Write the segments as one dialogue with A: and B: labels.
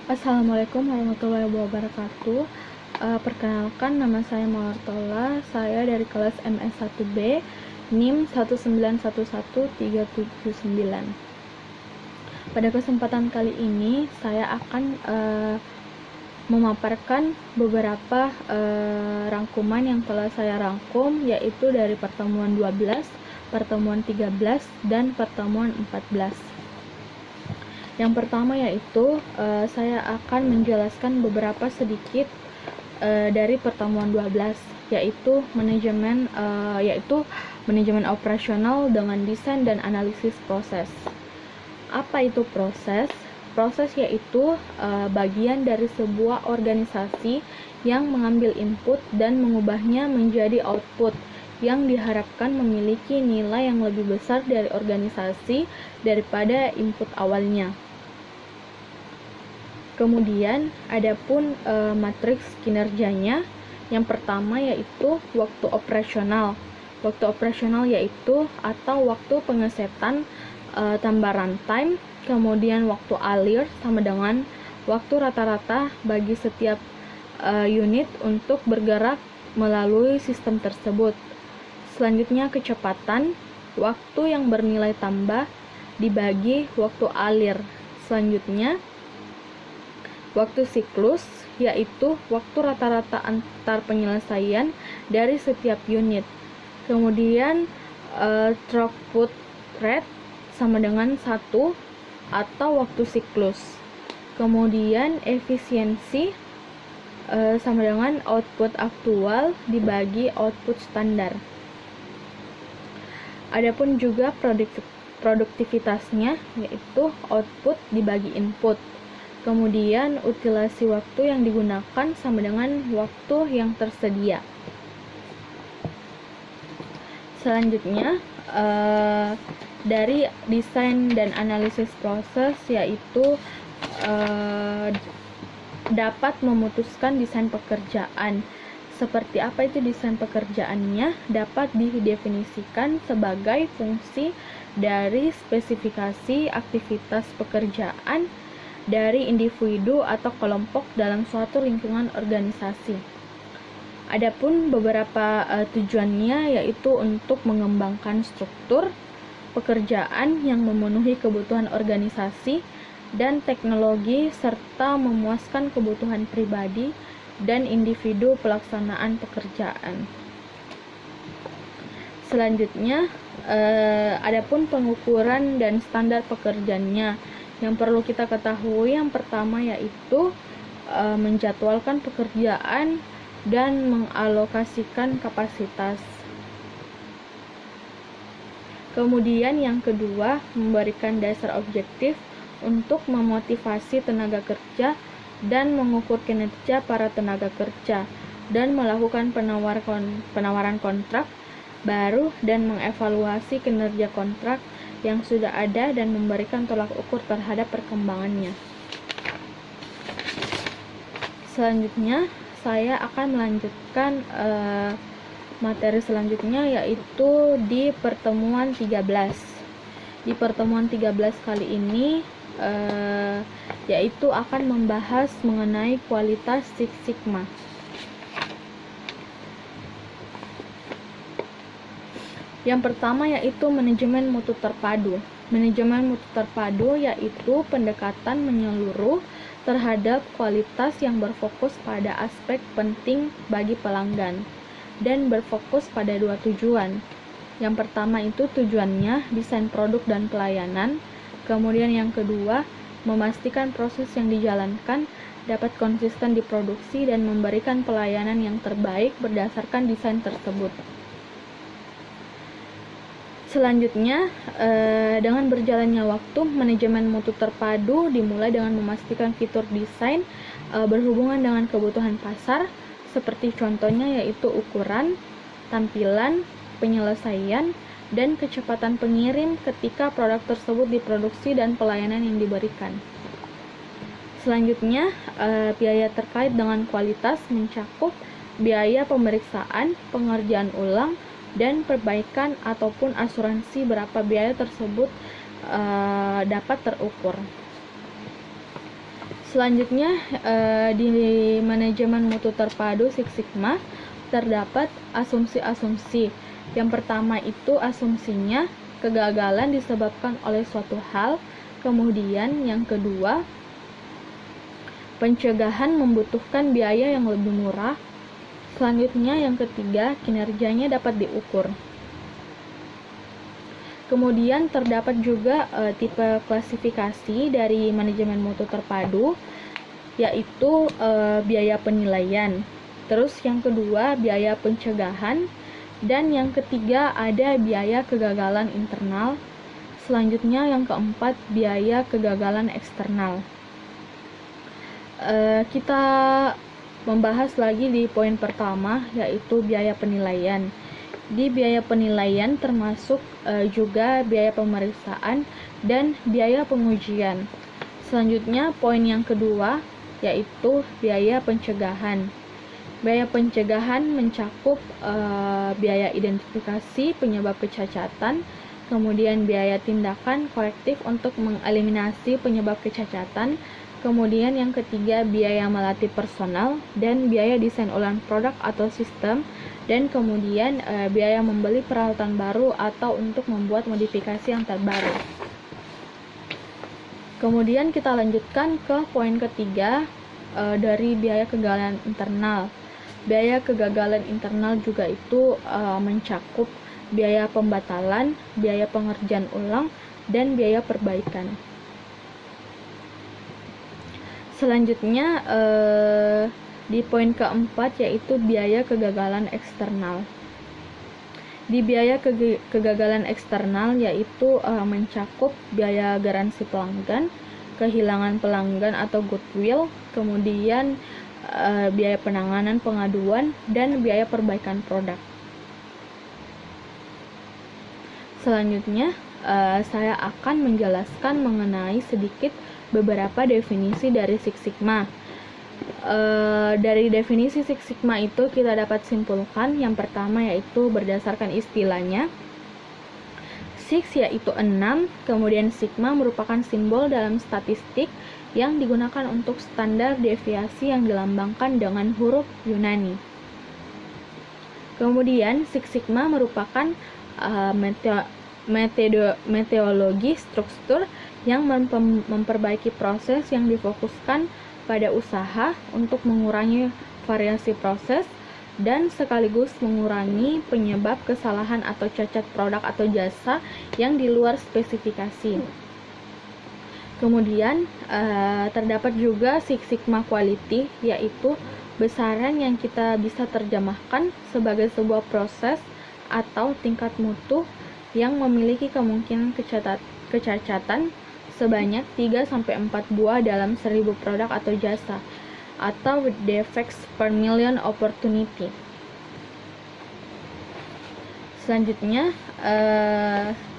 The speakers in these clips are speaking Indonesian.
A: Assalamualaikum warahmatullahi wabarakatuh. Perkenalkan, nama saya Mawartola. Saya dari kelas MS1B, NIM 1911379. Pada kesempatan kali ini, saya akan memaparkan beberapa rangkuman yang telah saya rangkum, yaitu dari pertemuan 12, pertemuan 13, dan pertemuan 14. Yang pertama yaitu saya akan menjelaskan beberapa sedikit dari pertemuan 12, yaitu manajemen operasional dengan desain dan analisis proses. Apa itu proses? Proses yaitu bagian dari sebuah organisasi yang mengambil input dan mengubahnya menjadi output yang diharapkan memiliki nilai yang lebih besar dari organisasi daripada input awalnya. Kemudian adapun matriks kinerjanya, yang pertama yaitu waktu operasional. Waktu operasional yaitu atau waktu pengesetan tambah runtime, kemudian waktu alir sama dengan waktu rata-rata bagi setiap unit untuk bergerak melalui sistem tersebut. Selanjutnya kecepatan, waktu yang bernilai tambah dibagi waktu alir. Selanjutnya waktu siklus, yaitu waktu rata-rata antar penyelesaian dari setiap unit. Kemudian throughput rate sama dengan 1 atau waktu siklus. Kemudian efisiensi sama dengan output aktual dibagi output standar. Adapun juga produktivitasnya, yaitu output dibagi input. Kemudian utilasi waktu yang digunakan sama dengan waktu yang tersedia. Selanjutnya dari desain dan analisis proses, yaitu dapat memutuskan desain pekerjaan. Seperti apa itu desain pekerjaannya? Dapat didefinisikan sebagai fungsi dari spesifikasi aktivitas pekerjaan dari individu atau kelompok dalam suatu lingkungan organisasi. Adapun beberapa tujuannya yaitu untuk mengembangkan struktur pekerjaan yang memenuhi kebutuhan organisasi dan teknologi serta memuaskan kebutuhan pribadi dan individu pelaksanaan pekerjaan. Selanjutnya, adapun pengukuran dan standar pekerjaannya yang perlu kita ketahui, yang pertama yaitu menjadwalkan pekerjaan dan mengalokasikan kapasitas. Kemudian yang kedua, memberikan dasar objektif untuk memotivasi tenaga kerja dan mengukur kinerja para tenaga kerja dan melakukan penawaran kontrak baru dan mengevaluasi kinerja kontrak yang sudah ada dan memberikan tolak ukur terhadap perkembangannya. Selanjutnya, saya akan melanjutkan materi selanjutnya, yaitu di pertemuan 13. Di pertemuan 13 kali ini yaitu akan membahas mengenai kualitas Six Sigma. Yang pertama yaitu manajemen mutu terpadu. Manajemen mutu terpadu yaitu pendekatan menyeluruh terhadap kualitas yang berfokus pada aspek penting bagi pelanggan dan berfokus pada dua tujuan. Yang pertama itu tujuannya desain produk dan pelayanan. Kemudian yang kedua, memastikan proses yang dijalankan dapat konsisten diproduksi dan memberikan pelayanan yang terbaik berdasarkan desain tersebut. Selanjutnya, dengan berjalannya waktu, manajemen mutu terpadu dimulai dengan memastikan fitur desain berhubungan dengan kebutuhan pasar, seperti contohnya yaitu ukuran, tampilan, penyelesaian, dan kecepatan pengirim ketika produk tersebut diproduksi dan pelayanan yang diberikan. Selanjutnya, biaya terkait dengan kualitas mencakup biaya pemeriksaan, pengerjaan ulang, dan perbaikan ataupun asuransi berapa biaya tersebut dapat terukur. Selanjutnya, di manajemen mutu terpadu Six Sigma terdapat asumsi-asumsi. Yang pertama itu asumsinya kegagalan disebabkan oleh suatu hal. Kemudian yang kedua, pencegahan membutuhkan biaya yang lebih murah. Selanjutnya yang ketiga, kinerjanya dapat diukur. Kemudian terdapat juga tipe klasifikasi dari manajemen mutu terpadu, yaitu biaya penilaian. Terus yang kedua, biaya pencegahan. Dan yang ketiga, ada biaya kegagalan internal. Selanjutnya yang keempat, biaya kegagalan eksternal. Kita membahas lagi di poin pertama, yaitu biaya penilaian. Di biaya penilaian termasuk juga biaya pemeriksaan dan biaya pengujian. Selanjutnya poin yang kedua, yaitu biaya pencegahan. Biaya pencegahan mencakup biaya identifikasi penyebab kecacatan, kemudian biaya tindakan korektif untuk mengeliminasi penyebab kecacatan, kemudian yang ketiga biaya melatih personal dan biaya desain ulang produk atau sistem, dan kemudian biaya membeli peralatan baru atau untuk membuat modifikasi yang terbaru. Kemudian kita lanjutkan ke poin ketiga dari biaya kegagalan internal. Biaya kegagalan internal juga itu mencakup biaya pembatalan, biaya pengerjaan ulang, dan biaya perbaikan. Selanjutnya di poin keempat, yaitu biaya kegagalan eksternal. Di biaya kegagalan eksternal yaitu mencakup biaya garansi pelanggan, kehilangan pelanggan atau goodwill, kemudian biaya penanganan pengaduan, dan biaya perbaikan produk. Selanjutnya, saya akan menjelaskan mengenai sedikit beberapa definisi dari Six Sigma. Dari definisi Six Sigma itu kita dapat simpulkan yang pertama yaitu berdasarkan istilahnya. Six yaitu 6, kemudian Sigma merupakan simbol dalam statistik yang digunakan untuk standar deviasi yang dilambangkan dengan huruf Yunani. Kemudian Six Sigma merupakan metodologi struktur yang memperbaiki proses yang difokuskan pada usaha untuk mengurangi variasi proses dan sekaligus mengurangi penyebab kesalahan atau cacat produk atau jasa yang di luar spesifikasi. Kemudian terdapat juga Six Sigma Quality, yaitu besaran yang kita bisa terjemahkan sebagai sebuah proses atau tingkat mutu yang memiliki kemungkinan kecacatan sebanyak 3-4 buah dalam 1000 produk atau jasa, atau defects per million opportunity. Selanjutnya,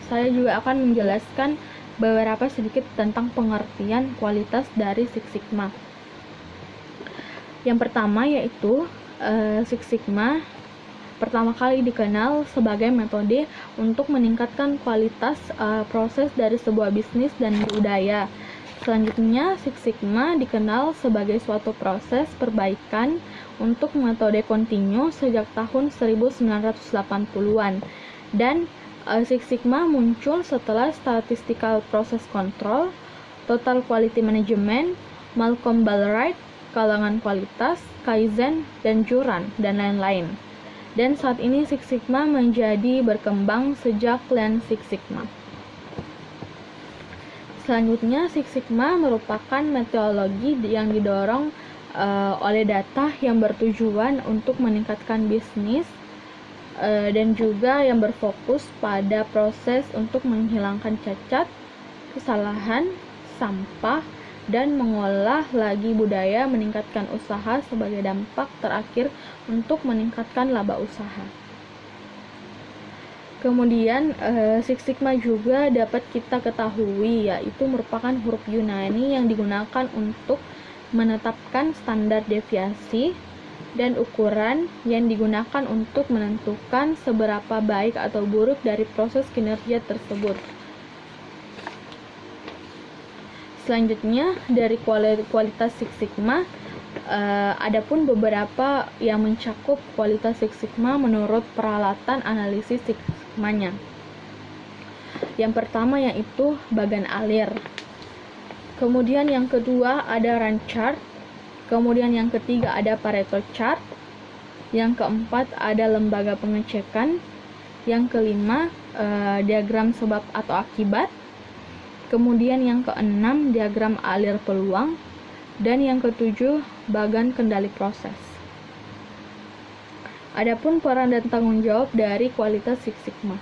A: saya juga akan menjelaskan beberapa sedikit tentang pengertian kualitas dari Six Sigma. Yang pertama yaitu Six Sigma pertama kali dikenal sebagai metode untuk meningkatkan kualitas proses dari sebuah bisnis dan budaya. Selanjutnya, Six Sigma dikenal sebagai suatu proses perbaikan untuk metode kontinu sejak tahun 1980-an. Dan Six Sigma muncul setelah Statistical Process Control, Total Quality Management, Malcolm Ballwright, Kalangan Kualitas, Kaizen, dan Juran, dan lain-lain. Dan saat ini Six Sigma menjadi berkembang sejak Lean Six Sigma. Selanjutnya, Six Sigma merupakan metodologi yang didorong oleh data yang bertujuan untuk meningkatkan bisnis dan juga yang berfokus pada proses untuk menghilangkan cacat, kesalahan, sampah, dan mengolah lagi budaya meningkatkan usaha sebagai dampak terakhir untuk meningkatkan laba usaha. Kemudian Six Sigma juga dapat kita ketahui yaitu merupakan huruf Yunani yang digunakan untuk menetapkan standar deviasi dan ukuran yang digunakan untuk menentukan seberapa baik atau buruk dari proses kinerja tersebut. Selanjutnya dari kualitas Six Sigma, adapun beberapa yang mencakup kualitas Six Sigma menurut peralatan analisis Six Sigma-nya. Yang pertama yaitu bagan alir. Kemudian yang kedua ada Run chart. Kemudian yang ketiga ada Pareto chart. Yang keempat ada lembaga pengecekan. Yang kelima diagram sebab atau akibat. Kemudian yang keenam diagram alir peluang. Dan yang ketujuh bagan kendali proses. Adapun peran dan tanggung jawab dari kualitas Six Sigma.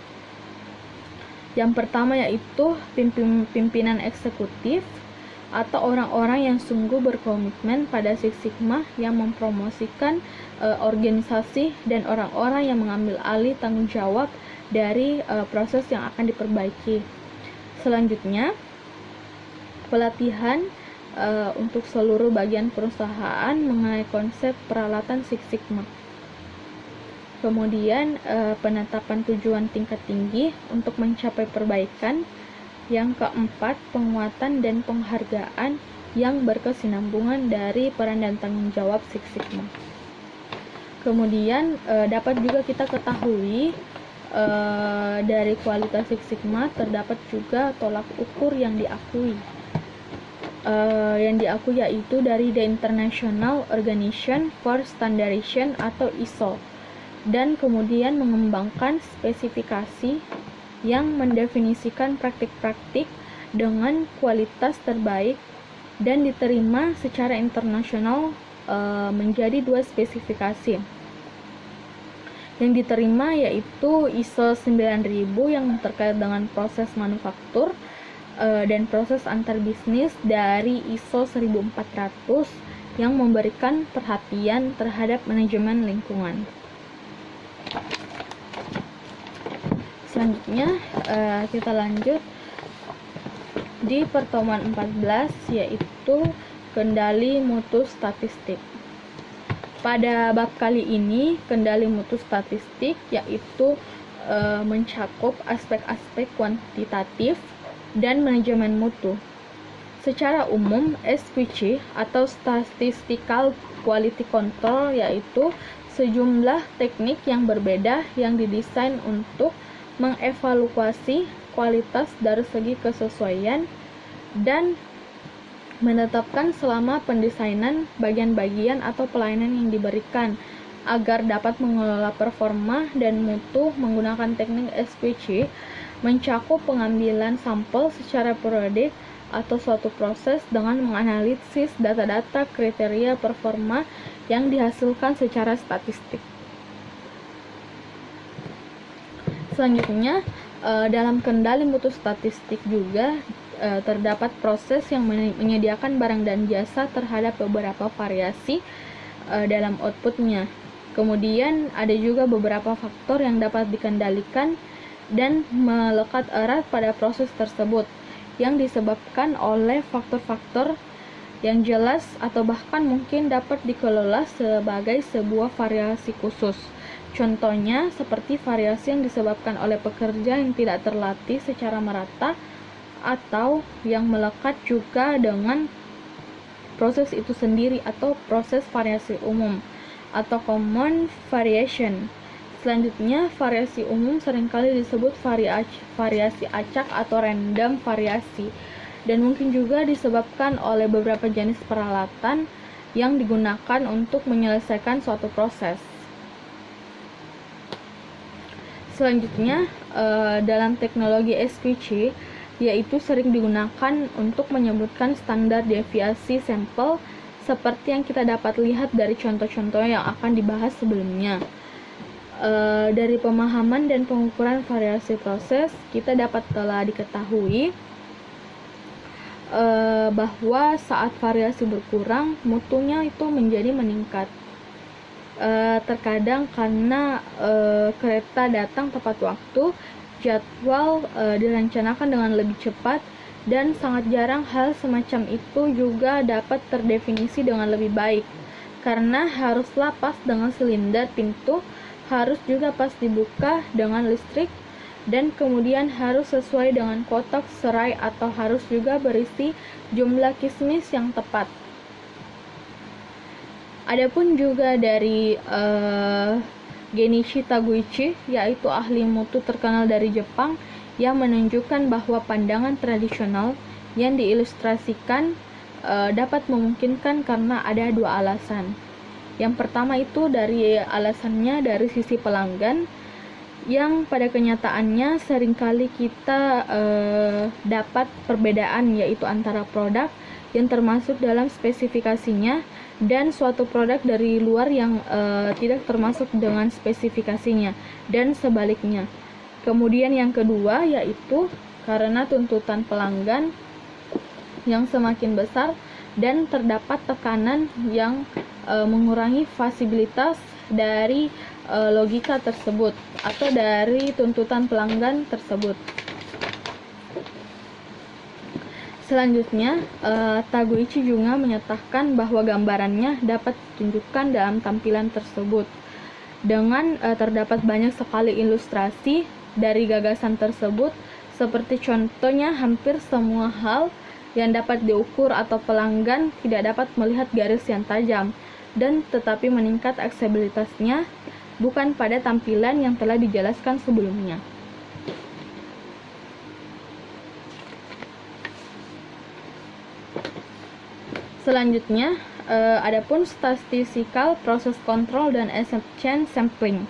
A: Yang pertama yaitu pimpinan eksekutif atau orang-orang yang sungguh berkomitmen pada Six Sigma yang mempromosikan organisasi dan orang-orang yang mengambil alih tanggung jawab dari proses yang akan diperbaiki. Selanjutnya, pelatihan untuk seluruh bagian perusahaan mengenai konsep peralatan Six Sigma. Kemudian penetapan tujuan tingkat tinggi untuk mencapai perbaikan. Yang keempat, penguatan dan penghargaan yang berkesinambungan dari peran dan tanggung jawab Six Sigma. Kemudian dapat juga kita ketahui dari kualitas Six Sigma terdapat juga tolak ukur yang diakui. Yang diakui yaitu dari The International Organization for Standardization atau ISO, dan kemudian mengembangkan spesifikasi yang mendefinisikan praktik-praktik dengan kualitas terbaik dan diterima secara internasional menjadi 2 spesifikasi. Yang diterima yaitu ISO 9000 yang terkait dengan proses manufaktur dan proses antar bisnis, dari ISO 1400 yang memberikan perhatian terhadap manajemen lingkungan. Selanjutnya kita lanjut di pertemuan 14 yaitu kendali mutu statistik. Pada bab kali ini kendali mutu statistik yaitu mencakup aspek-aspek kuantitatif dan manajemen mutu. Secara umum, SQC atau Statistical Quality Control yaitu sejumlah teknik yang berbeda yang didesain untuk mengevaluasi kualitas dari segi kesesuaian dan menetapkan selama pendesainan bagian-bagian atau pelayanan yang diberikan agar dapat mengelola performa dan mutu menggunakan teknik SQC mencakup pengambilan sampel secara periodik atau suatu proses dengan menganalisis data-data kriteria performa yang dihasilkan secara statistik. Selanjutnya, dalam kendali mutu statistik juga terdapat proses yang menyediakan barang dan jasa terhadap beberapa variasi dalam outputnya. Kemudian ada juga beberapa faktor yang dapat dikendalikan dan melekat erat pada proses tersebut yang disebabkan oleh faktor-faktor yang jelas atau bahkan mungkin dapat dikelola sebagai sebuah variasi khusus. Contohnya seperti variasi yang disebabkan oleh pekerja yang tidak terlatih secara merata atau yang melekat juga dengan proses itu sendiri atau proses variasi umum atau common variation. Selanjutnya, variasi umum seringkali disebut variasi acak atau random variasi dan mungkin juga disebabkan oleh beberapa jenis peralatan yang digunakan untuk menyelesaikan suatu proses. Selanjutnya, dalam teknologi SQC yaitu sering digunakan untuk menyebutkan standar deviasi sampel seperti yang kita dapat lihat dari contoh-contoh yang akan dibahas sebelumnya. Dari pemahaman dan pengukuran variasi proses, kita dapat telah diketahui bahwa saat variasi berkurang, mutunya itu menjadi meningkat. Terkadang karena kereta datang tepat waktu, jadwal direncanakan dengan lebih cepat, dan sangat jarang hal semacam itu juga dapat terdefinisi dengan lebih baik, karena haruslah pas dengan silinder pintu, harus juga pas dibuka dengan listrik, dan kemudian harus sesuai dengan kotak serai atau harus juga berisi jumlah kismis yang tepat. Adapun juga dari Genichi Taguchi, yaitu ahli mutu terkenal dari Jepang, yang menunjukkan bahwa pandangan tradisional yang diilustrasikan dapat memungkinkan karena ada dua alasan. Yang pertama itu dari alasannya dari sisi pelanggan, yang pada kenyataannya seringkali kita dapat perbedaan, yaitu antara produk yang termasuk dalam spesifikasinya dan suatu produk dari luar yang tidak termasuk dengan spesifikasinya, dan sebaliknya. Kemudian yang kedua yaitu karena tuntutan pelanggan yang semakin besar dan terdapat tekanan yang mengurangi fasibilitas dari logika tersebut atau dari tuntutan pelanggan tersebut. Selanjutnya, Taguchi juga menyatakan bahwa gambarannya dapat ditunjukkan dalam tampilan tersebut. Dengan terdapat banyak sekali ilustrasi dari gagasan tersebut, seperti contohnya hampir semua hal yang dapat diukur atau pelanggan tidak dapat melihat garis yang tajam, dan tetapi meningkat aksesibilitasnya bukan pada tampilan yang telah dijelaskan sebelumnya. Selanjutnya, adapun statistical process control dan assumption sampling.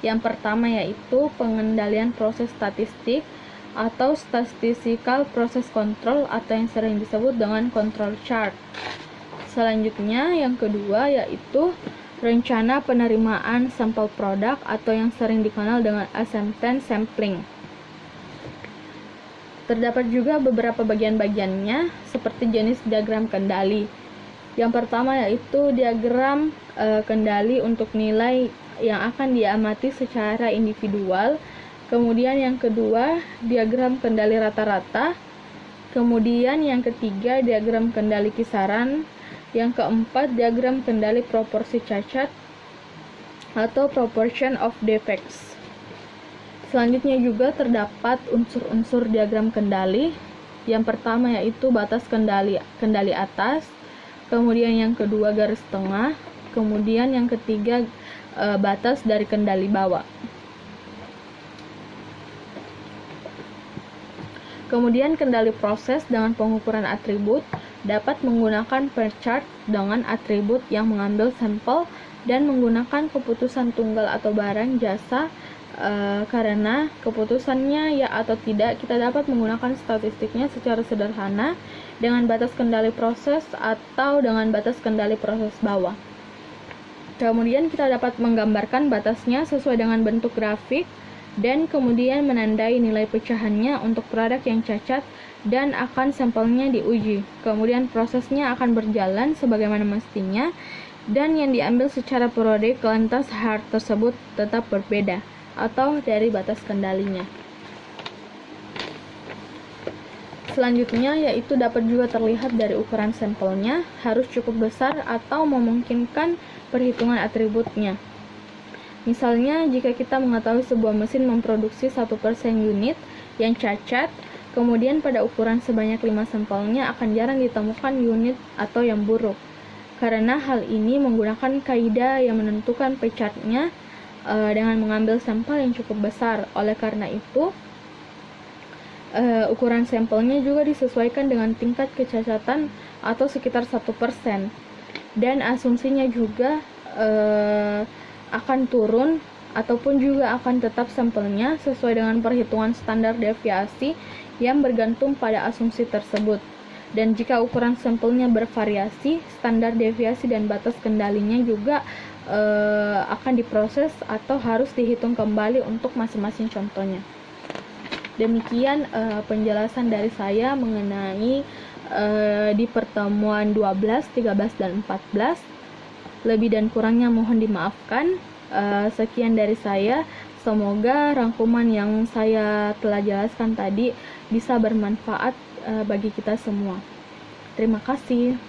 A: Yang pertama yaitu pengendalian proses statistik atau statistical process control atau yang sering disebut dengan control chart. Selanjutnya, yang kedua yaitu rencana penerimaan sampel produk atau yang sering dikenal dengan assumption sampling. Terdapat juga beberapa bagian-bagiannya seperti jenis diagram kendali. Yang pertama yaitu diagram kendali untuk nilai yang akan diamati secara individual. Kemudian yang kedua, diagram kendali rata-rata. Kemudian yang ketiga, diagram kendali kisaran. Yang keempat, diagram kendali proporsi cacat atau proportion of defects. Selanjutnya juga terdapat unsur-unsur diagram kendali. Yang pertama yaitu batas kendali atas. Kemudian yang kedua garis tengah. Kemudian yang ketiga batas dari kendali bawah. Kemudian kendali proses dengan pengukuran atribut dapat menggunakan per chart dengan atribut yang mengambil sampel dan menggunakan keputusan tunggal atau barang jasa. Karena keputusannya ya atau tidak, kita dapat menggunakan statistiknya secara sederhana dengan batas kendali proses atau dengan batas kendali proses bawah. Kemudian kita dapat menggambarkan batasnya sesuai dengan bentuk grafik dan kemudian menandai nilai pecahannya untuk produk yang cacat dan akan sampelnya diuji. Kemudian prosesnya akan berjalan sebagaimana mestinya dan yang diambil secara periodik lantas hal tersebut tetap berbeda atau dari batas kendalinya. Selanjutnya yaitu dapat juga terlihat dari ukuran sampelnya harus cukup besar atau memungkinkan perhitungan atributnya. Misalnya jika kita mengetahui sebuah mesin memproduksi 1% unit yang cacat, kemudian pada ukuran sebanyak 5 sampelnya akan jarang ditemukan unit atau yang buruk. Karena hal ini menggunakan kaidah yang menentukan pecatnya dengan mengambil sampel yang cukup besar. Oleh karena itu, ukuran sampelnya juga disesuaikan dengan tingkat kecacatan atau sekitar 1%. Dan asumsinya juga akan turun ataupun juga akan tetap sampelnya sesuai dengan perhitungan standar deviasi yang bergantung pada asumsi tersebut. Dan jika ukuran sampelnya bervariasi, standar deviasi dan batas kendalinya juga akan diproses atau harus dihitung kembali untuk masing-masing contohnya. Demikian penjelasan dari saya mengenai di pertemuan 12, 13, dan 14. Lebih dan kurangnya mohon dimaafkan. Sekian dari saya. Semoga rangkuman yang saya telah jelaskan tadi bisa bermanfaat bagi kita semua. Terima kasih.